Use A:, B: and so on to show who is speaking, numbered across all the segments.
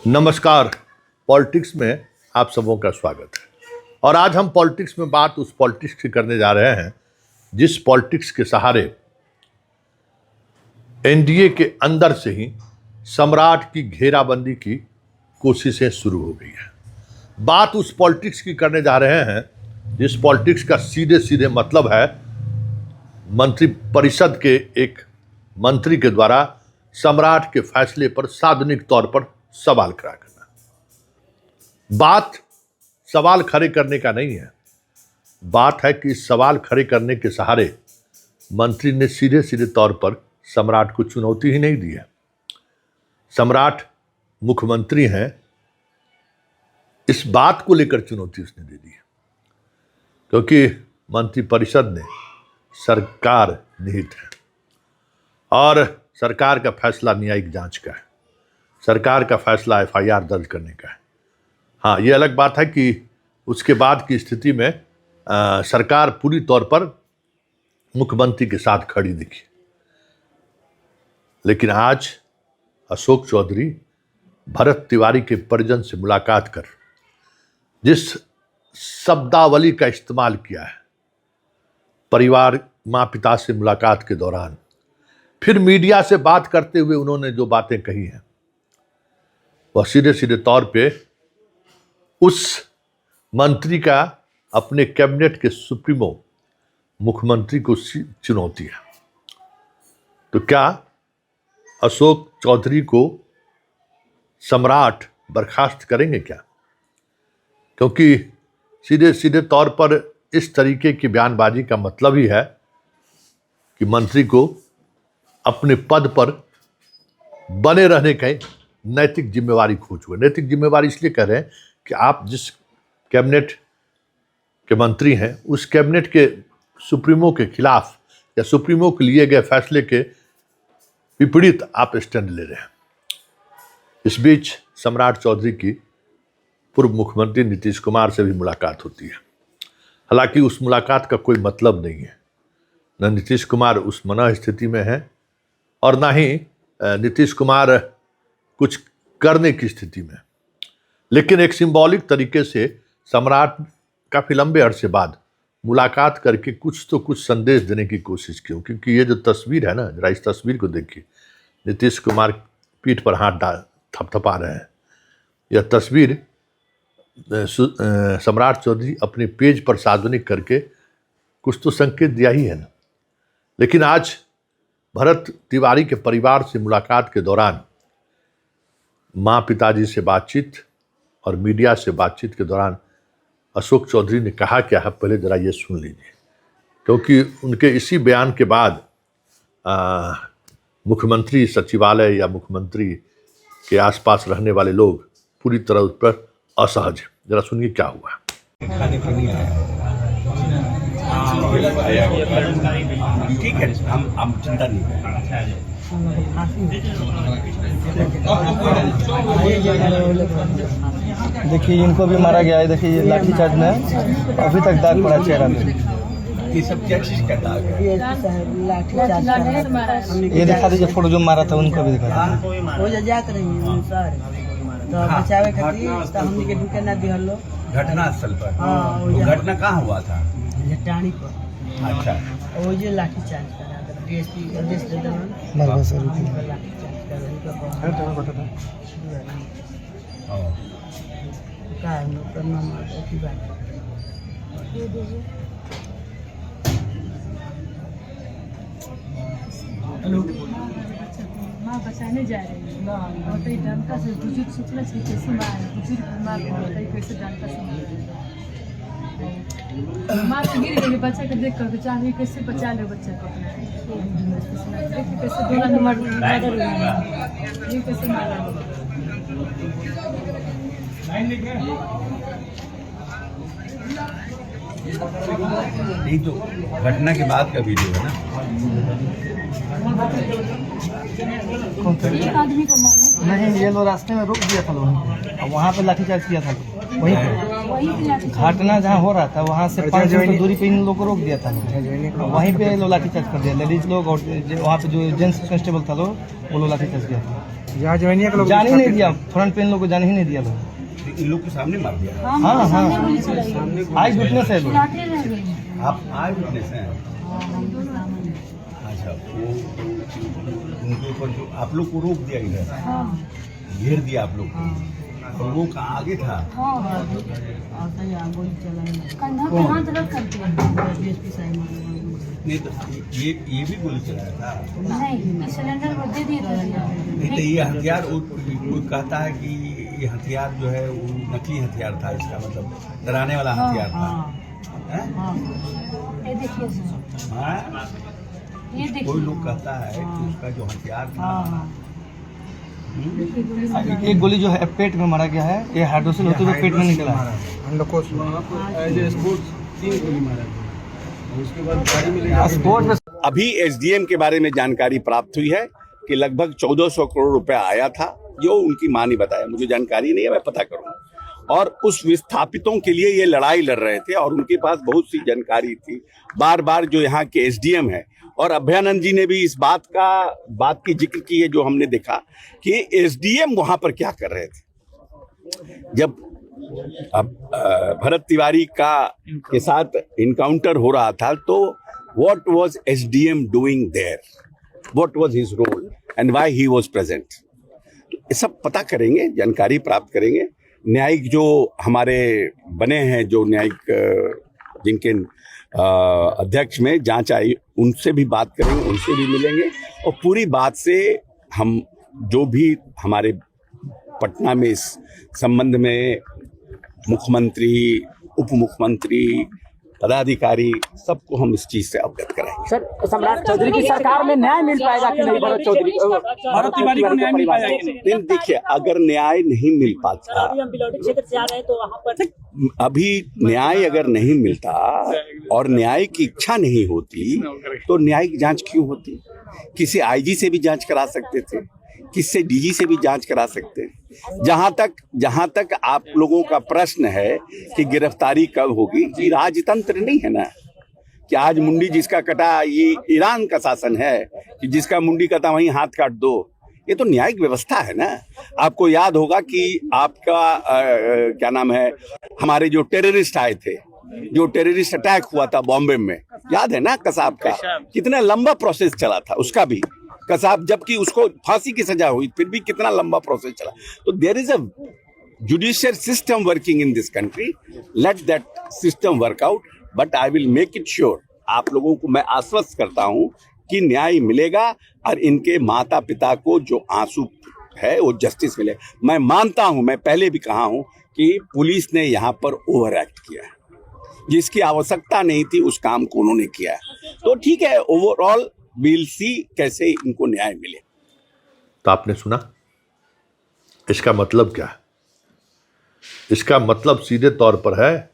A: नमस्कार। पॉलिटिक्स में आप सबों का स्वागत है। और आज हम पॉलिटिक्स में बात उस पॉलिटिक्स की करने जा रहे हैं जिस पॉलिटिक्स के सहारे एनडीए के अंदर से ही सम्राट की घेराबंदी की कोशिशें शुरू हो गई है। बात उस पॉलिटिक्स की करने जा रहे हैं जिस पॉलिटिक्स का सीधे सीधे मतलब है मंत्रिपरिषद के एक मंत्री के द्वारा सम्राट के फैसले पर सार्वजनिक तौर पर सवाल खड़ा करना। बात सवाल खड़े करने का नहीं है, बात है कि इस सवाल खड़े करने के सहारे मंत्री ने सीधे सीधे तौर पर सम्राट को चुनौती ही नहीं दी है। सम्राट मुख्यमंत्री हैं, इस बात को लेकर चुनौती उसने दे दी है क्योंकि मंत्रिपरिषद ने सरकार निहित है और सरकार का फैसला न्यायिक जांच का है, सरकार का फैसला एफआईआर दर्ज करने का है। हाँ, ये अलग बात है कि उसके बाद की स्थिति में सरकार पूरी तौर पर मुख्यमंत्री के साथ खड़ी दिखी, लेकिन आज अशोक चौधरी भरत तिवारी के परिजन से मुलाकात कर जिस शब्दावली का इस्तेमाल किया है, परिवार माँ पिता से मुलाकात के दौरान, फिर मीडिया से बात करते हुए उन्होंने जो बातें कही हैं, वह सीधे सीधे तौर पे उस मंत्री का अपने कैबिनेट के सुप्रीमो मुख्यमंत्री को चुनौती है। तो क्या अशोक चौधरी को सम्राट बर्खास्त करेंगे क्या? क्योंकि सीधे सीधे तौर पर इस तरीके की बयानबाजी का मतलब ही है कि मंत्री को अपने पद पर बने रहने की नैतिक जिम्मेवारी खो चुके। नैतिक जिम्मेवारी इसलिए कह रहे हैं कि आप जिस कैबिनेट के मंत्री हैं उस कैबिनेट के सुप्रीमो के खिलाफ या सुप्रीमो के लिए गए फैसले के विपरीत आप स्टैंड ले रहे हैं। इस बीच सम्राट चौधरी की पूर्व मुख्यमंत्री नीतीश कुमार से भी मुलाकात होती है। हालांकि उस मुलाकात का कोई मतलब नहीं है, न नीतीश कुमार उस मनः स्थिति में है और ना ही नीतीश कुमार कुछ करने की स्थिति में। लेकिन एक सिंबॉलिक तरीके से सम्राट काफी लंबे अरसे बाद मुलाकात करके कुछ तो कुछ संदेश देने की कोशिश की, क्योंकि ये जो तस्वीर है ना, जरा इस तस्वीर को देखिए। नीतीश कुमार पीठ पर हाथ डाल थपथपा रहे हैं। यह तस्वीर सम्राट चौधरी अपने पेज पर सार्वजनिक करके कुछ तो संकेत दिया ही है ना। लेकिन आज भरत तिवारी के परिवार से मुलाकात के दौरान माँ पिताजी से बातचीत और मीडिया से बातचीत के दौरान अशोक चौधरी ने कहा क्या है, पहले जरा ये सुन लीजिए, क्योंकि उनके इसी बयान के बाद मुख्यमंत्री सचिवालय या मुख्यमंत्री के आसपास रहने वाले लोग पूरी तरह उस पर असहज हैं। जरा सुनिए क्या हुआ।
B: ठीक है, हम चिंता नहीं करें।
C: देखिए इनको भी मारा गया है। देखिए ये लाठीचार्ज में अभी तक दाग पड़ा चेहरा में।
B: ये सब क्या चीज का दाग है?
C: ये दिखा दीजिए फोटो जो मारा था उनको भी दिखा दीजिए।
D: वो जात रही सर तो बचावे खातिर तो हमनी के ढुके ना दिहल लो
B: घटना स्थल पर।
D: हाँ,
B: वो घटना कहाँ हुआ था?
D: जटानी पर।
B: अच्छा,
D: वो जो लाठी चार्ज करा था डीएसपी आदेश दे देना
C: मरवा सर
D: लाठी चार्ज कर रही का है नो करना मार की बात
E: माँ बचाने जा रही है और कई डंका से बुजुर्ग सोचना चाहिए कैसे मार बुजुर्ग बीमार कई कैसे डंका से माँ तो गिर गई, बच्चा को देख कर चाह रही कैसे बचा ले बच्चा को देखिए कैसे दोला नंबर ये कैसे मारा।
B: नहीं तो घटना के बाद का वीडियो है ना।
E: आदमी को मारने
C: नहीं, ये लोग रास्ते में रोक दिया था लोग और वहाँ पे लाठीचार्ज किया था वहीं पे। घटना जहाँ हो रहा था वहाँ से 5 मीटर दूरी पे इन लोग को रोक दिया था। वहीं पे लोग लाठीचार्ज कर दिया। लेडीज लोग और वहाँ पे जो जेंट्स कांस्टेबल था लोग वो लोग लाठीचार्ज किया था। जान ही नहीं दिया, फ्रंट पे इन लोग को जाने ही नहीं दिया लोग।
B: इन लोग के सामने मार दिया।
C: हाँ हाँ,
E: हाँ
C: आई विटनेस है लोग।
E: चिल्लाते रह गए।
B: आप आए विटनेस हैं? अच्छा, वो उनके ऊपर जो आप लोग को रोक दिया इधर,
E: हाँ
B: घेर दिया आप लोग को, और वो कहाँ आगे था?
E: हाँ
D: गोली चला
E: कंधा पे हाथ रख करके।
D: डीएसपी साहब मारे।
B: नहीं तो ये भी गोली चलाया था?
E: नहीं सिलेंडर वो दे दिए थे।
B: नहीं तो ये हथियार कोई कहता है कि ये हथियार जो है वो नकली हथियार था, इसका मतलब डराने वाला हथियार था। हैं?
E: ये देखिए सर,
B: हाँ?
E: ये देखिए।
B: कोई लोग कहता है कि उसका जो हथियार था,
C: एक गोली जो है पेट में मारा गया है, ये हाइड्रोसिल होते हुए पेट में निकला है। स्पोर्ट में
F: अभी एसडीएम के बारे में जानकारी प्राप्त हुई है कि लगभग 1400 करोड़ रुपया आया था, जो उनकी मां ने बताया। मुझे जानकारी नहीं है, मैं पता करूंगा। और उस विस्थापितों के लिए ये लड़ाई लड़ रहे थे और उनके पास बहुत सी जानकारी थी। बार बार जो यहाँ के एसडीएम है, और अभयानंद जी ने भी इस बात की जिक्र की है, जो हमने देखा कि एसडीएम वहां पर क्या कर रहे थे। जब अब भरत तिवारी के साथ इनकाउंटर हो रहा था, तो what was SDM doing there, what was his role and why he was present, ये सब पता करेंगे, जानकारी प्राप्त करेंगे। न्यायिक जो हमारे बने हैं, जो न्यायिक जिनके अध्यक्ष में जांच आई, उनसे भी बात करेंगे, उनसे भी मिलेंगे, और पूरी बात से हम जो भी हमारे पटना में इस संबंध में मुख्यमंत्री, उप मुख्यमंत्री, पदाधिकारी, सबको हम इस चीज से अवगत कराएंगे।
G: सर, सम्राट चौधरी की सरकार में न्याय मिल पाएगा कि नहीं? भरत तिवारी को न्याय मिल पाएगा कि नहीं?
F: देखिए, अगर न्याय नहीं मिल पाता,
G: अभी हम बिलौटी क्षेत्र से आ रहे हैं तो वहाँ पर
F: अभी न्याय अगर नहीं मिलता और न्याय की इच्छा नहीं होती, तो न्यायिक जांच क्यों होती? किसी आईजी से भी जांच करा सकते थे, किससे डीजी से भी जांच करा सकते हैं। जहां तक आप लोगों का प्रश्न है कि गिरफ्तारी कब होगी, ये राजतंत्र नहीं है ना कि आज मुंडी जिसका कटा, ये ईरान का शासन है कि जिसका मुंडी कटा वहीं हाथ काट दो। ये तो न्यायिक व्यवस्था है ना। आपको याद होगा कि आपका क्या नाम है, हमारे जो टेररिस्ट आए थे, जो टेररिस्ट अटैक हुआ था बॉम्बे में, याद है ना कसाब का, कितना लंबा प्रोसेस चला था उसका भी। कसाब, जबकि उसको फांसी की सजा हुई, फिर भी कितना लंबा प्रोसेस चला। तो there is a judicial system working in this country, let that system work out, but I will make it sure, आप लोगों को मैं आश्वस्त करता हूं कि न्याय मिलेगा और इनके माता पिता को जो आंसू है वो जस्टिस मिले। मैं मानता हूं, मैं पहले भी कहा हूं कि पुलिस ने यहाँ पर ओवर एक्ट किया, जिसकी आवश्यकता नहीं थी उस काम को उन्होंने किया। तो ठीक है, ओवरऑल वील सी कैसे इनको न्याय मिले।
A: तो आपने सुना, इसका मतलब क्या है? इसका मतलब सीधे तौर पर है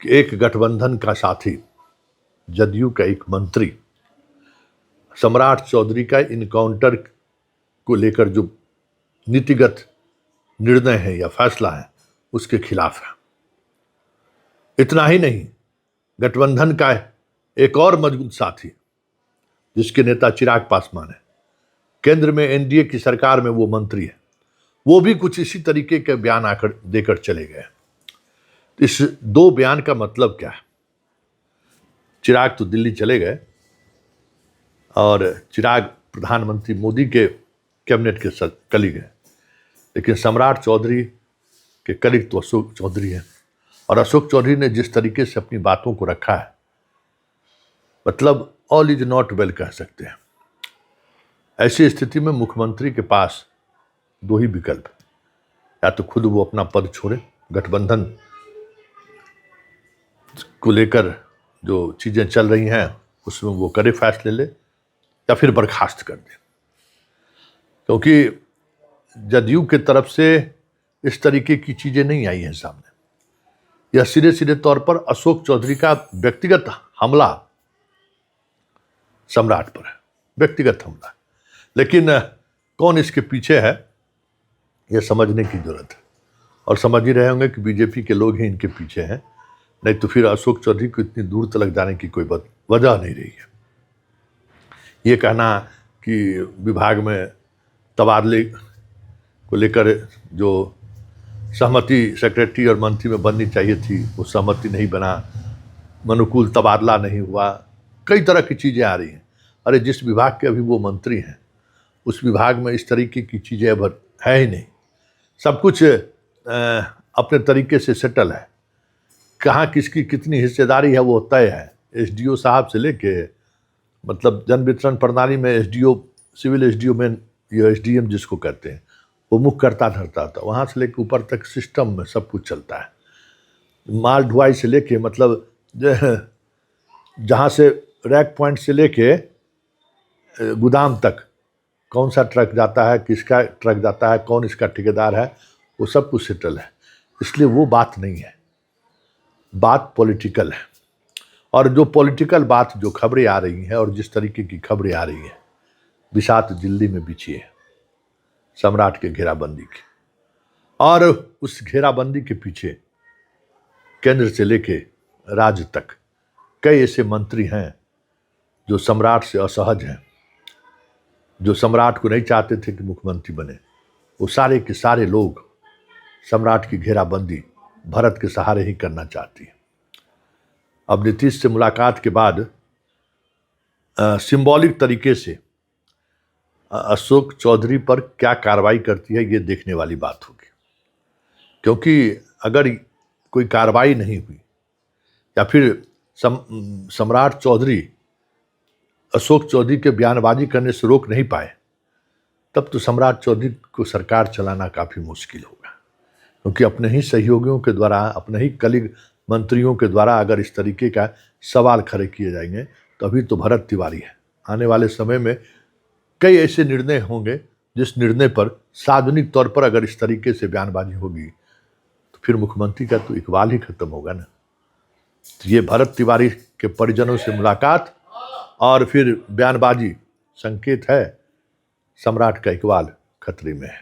A: कि एक गठबंधन का साथी, जदयू का एक मंत्री, सम्राट चौधरी का इनकाउंटर को लेकर जो नीतिगत निर्णय है या फैसला है, उसके खिलाफ है। इतना ही नहीं, गठबंधन का एक और मजबूत साथी, जिसके नेता चिराग पासवान है, केंद्र में एनडीए की सरकार में वो मंत्री है, वो भी कुछ इसी तरीके के बयान आकर देकर चले गए। इस दो बयान का मतलब क्या है? चिराग तो दिल्ली चले गए और चिराग प्रधानमंत्री मोदी के कैबिनेट के साथ कलीग हैं, लेकिन सम्राट चौधरी के कलीग तो अशोक चौधरी हैं। और अशोक चौधरी ने जिस तरीके से अपनी बातों को रखा है, मतलब ऑल इज नॉट वेल कह सकते हैं। ऐसी स्थिति में मुख्यमंत्री के पास दो ही विकल्प, या तो खुद वो अपना पद छोड़े, गठबंधन को लेकर जो चीजें चल रही हैं उसमें वो करे फैसले ले, या फिर बर्खास्त कर दे। क्योंकि जदयू की तरफ से इस तरीके की चीजें नहीं आई हैं सामने। यह सीधे सीधे तौर पर अशोक चौधरी का व्यक्तिगत हमला सम्राट पर है, व्यक्तिगत हमला। लेकिन कौन इसके पीछे है, यह समझने की जरूरत है। और समझ ही रहे होंगे कि बीजेपी के लोग ही इनके पीछे हैं, नहीं तो फिर अशोक चौधरी को इतनी दूर तक जाने की कोई वजह नहीं रही है। ये कहना कि विभाग में तबादले को लेकर जो सहमति सेक्रेटरी और मंत्री में बननी चाहिए थी वो सहमति नहीं बना, अनुकूल तबादला नहीं हुआ, कई तरह की चीज़ें आ रही हैं। अरे जिस विभाग के अभी वो मंत्री हैं उस विभाग में इस तरीके की चीज़ें अब है ही नहीं, सब कुछ अपने तरीके से सेटल है। कहाँ किसकी कितनी हिस्सेदारी है वो तय है। एसडीओ साहब से लेके मतलब जन वितरण प्रणाली में एसडीओ, सिविल एसडीओ में ये एसडीएम जिसको कहते हैं वो मुख्य करता धरता था, वहाँ से लेके ऊपर तक सिस्टम में सब कुछ चलता है। माल ढुआई से लेके मतलब जहाँ से रैक पॉइंट से लेके गोदाम तक कौन सा ट्रक जाता है, किसका ट्रक जाता है, कौन इसका ठेकेदार है, वो सब कुछ सेटल है। इसलिए वो बात नहीं है, बात पॉलिटिकल है। और जो पॉलिटिकल बात जो खबरें आ रही हैं और जिस तरीके की खबरें आ रही हैं, बिसात दिल्ली में बिछी है सम्राट के घेराबंदी की, और उस घेराबंदी के पीछे केंद्र से लेके राज्य तक कई ऐसे मंत्री हैं जो सम्राट से असहज हैं, जो सम्राट को नहीं चाहते थे कि मुख्यमंत्री बने। वो सारे के सारे लोग सम्राट की घेराबंदी भरत के सहारे ही करना चाहती है। अब नीतीश से मुलाकात के बाद सिंबॉलिक तरीके से अशोक चौधरी पर क्या कार्रवाई करती है ये देखने वाली बात होगी, क्योंकि अगर कोई कार्रवाई नहीं हुई या फिर सम्राट चौधरी अशोक चौधरी के बयानबाजी करने से रोक नहीं पाए, तब तो सम्राट चौधरी को सरकार चलाना काफ़ी मुश्किल होगा। क्योंकि अपने ही सहयोगियों के द्वारा, अपने ही कलीग मंत्रियों के द्वारा अगर इस तरीके का सवाल खड़े किए जाएंगे तो अभी तो भरत तिवारी है। आने वाले समय में कई ऐसे निर्णय होंगे जिस निर्णय पर सार्वजनिक तौर पर अगर इस तरीके से बयानबाजी होगी तो फिर मुख्यमंत्री का तो इकबाल ही खत्म होगा ना। तो ये भरत तिवारी के परिजनों से मुलाकात और फिर बयानबाजी संकेत है सम्राट का इकबाल खतरे में है।